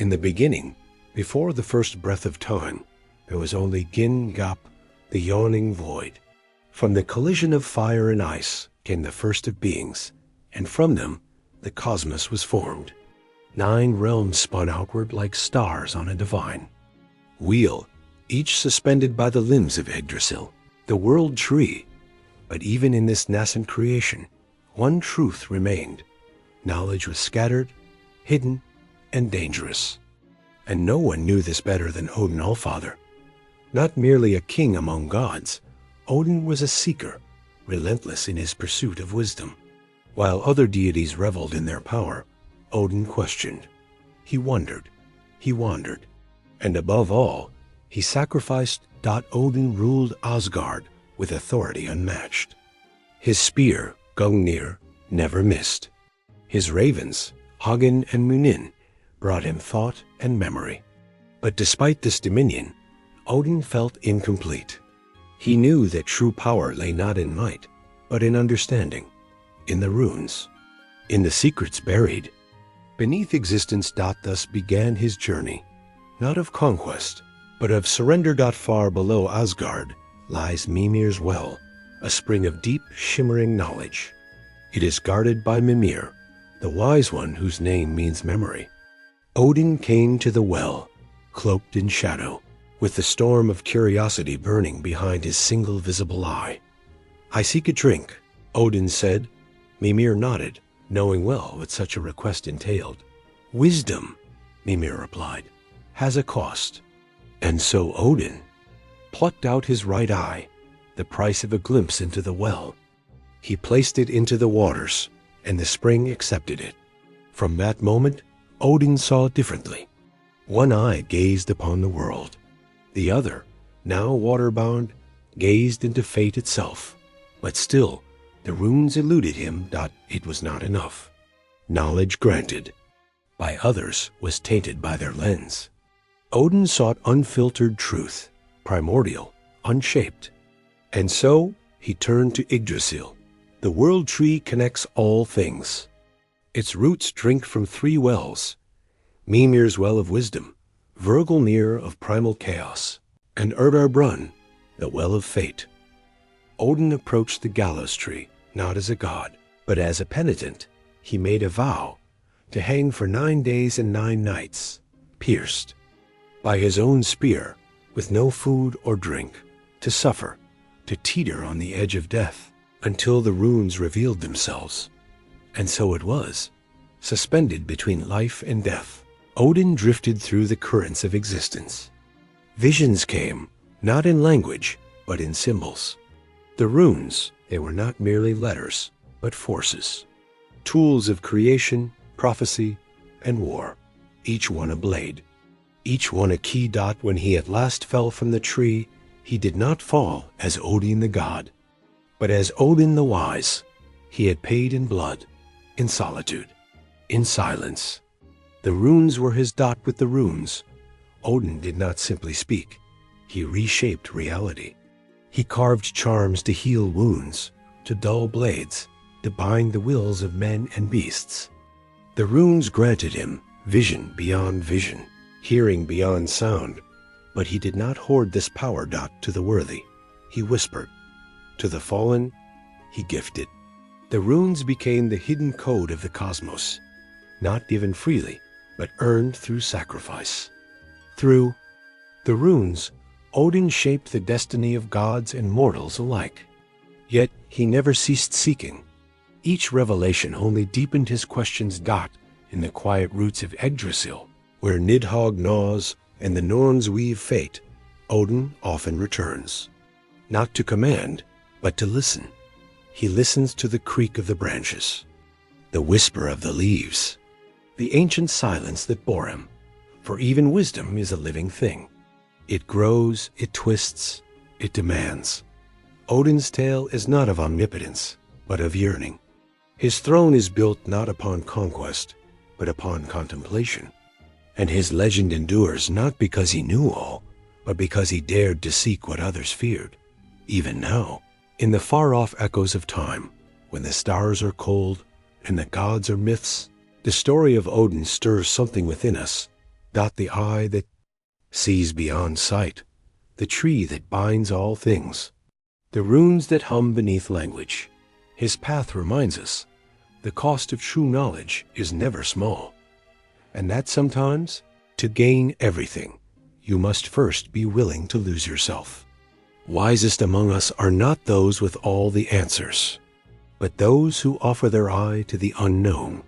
In the beginning, before the first breath of time, there was only Gin Gap, the yawning void. From the collision of fire and ice came the first of beings, and from them the cosmos was formed. 9 realms spun outward like stars on a divine wheel, each suspended by the limbs of Yggdrasil, the world tree. But even in this nascent creation, one truth remained. Knowledge was scattered, hidden, and dangerous. And no one knew this better than Odin Allfather. Not merely a king among gods, Odin was a seeker, relentless in his pursuit of wisdom. While other deities reveled in their power, Odin questioned. He wondered. He wandered. And above all, he sacrificed. Odin ruled Asgard with authority unmatched. His spear, Gungnir, never missed. His ravens, Hagen and Munin, brought him thought and memory. But despite this dominion, Odin felt incomplete. He knew that true power lay not in might, but in understanding, in the runes, in the secrets buried. Beneath existence. Thus began his journey, not of conquest, but of surrender. Far below Asgard lies Mimir's well, a spring of deep, shimmering knowledge. It is guarded by Mimir, the wise one whose name means memory. Odin came to the well, cloaked in shadow, with the storm of curiosity burning behind his single visible eye. "I seek a drink," Odin said. Mimir nodded, knowing well what such a request entailed. "Wisdom," Mimir replied, "has a cost." And so Odin plucked out his right eye, the price of a glimpse into the well. He placed it into the waters, and the spring accepted it. From that moment, Odin saw differently. One eye gazed upon the world. The other, now water-bound, gazed into fate itself. But still, the runes eluded him. It was not enough. Knowledge granted by others was tainted by their lens. Odin sought unfiltered truth, primordial, unshaped. And so he turned to Yggdrasil. The world tree connects all things. Its roots drink from 3 wells: Mimir's well of wisdom, Virgelnir of primal chaos, and Brunn, the well of fate. Odin approached the gallows tree, not as a god, but as a penitent. He made a vow to hang for 9 days and 9 nights, pierced by his own spear, with no food or drink, to suffer, to teeter on the edge of death, until the runes revealed themselves. And so it was. Suspended between life and death, Odin drifted through the currents of existence. Visions came, not in language, but in symbols. The runes, they were not merely letters, but forces. Tools of creation, prophecy, and war. Each one a blade. Each one a key. When he at last fell from the tree, he did not fall as Odin the god, but as Odin the wise. He had paid in blood, in solitude, in silence. The runes were his. With the runes, Odin did not simply speak. He reshaped reality. He carved charms to heal wounds, to dull blades, to bind the wills of men and beasts. The runes granted him vision beyond vision, hearing beyond sound. But he did not hoard this power. To the worthy, he whispered. To the fallen, he gifted. The runes became the hidden code of the cosmos, not given freely, but earned through sacrifice. Through the runes, Odin shaped the destiny of gods and mortals alike. Yet he never ceased seeking. Each revelation only deepened his questions. In the quiet roots of Yggdrasil, where Nidhogg gnaws and the Norns weave fate, Odin often returns. Not to command, but to listen. He listens to the creak of the branches, the whisper of the leaves, the ancient silence that bore him. For even wisdom is a living thing. It grows, it twists, it demands. Odin's tale is not of omnipotence, but of yearning. His throne is built not upon conquest, but upon contemplation. And his legend endures not because he knew all, but because he dared to seek what others feared. Even now, in the far-off echoes of time, when the stars are cold and the gods are myths, the story of Odin stirs something within us, Dot the eye that sees beyond sight, the tree that binds all things, the runes that hum beneath language. His path reminds us the cost of true knowledge is never small, and that sometimes, to gain everything, you must first be willing to lose yourself. Wisest among us are not those with all the answers, but those who offer their eye to the unknown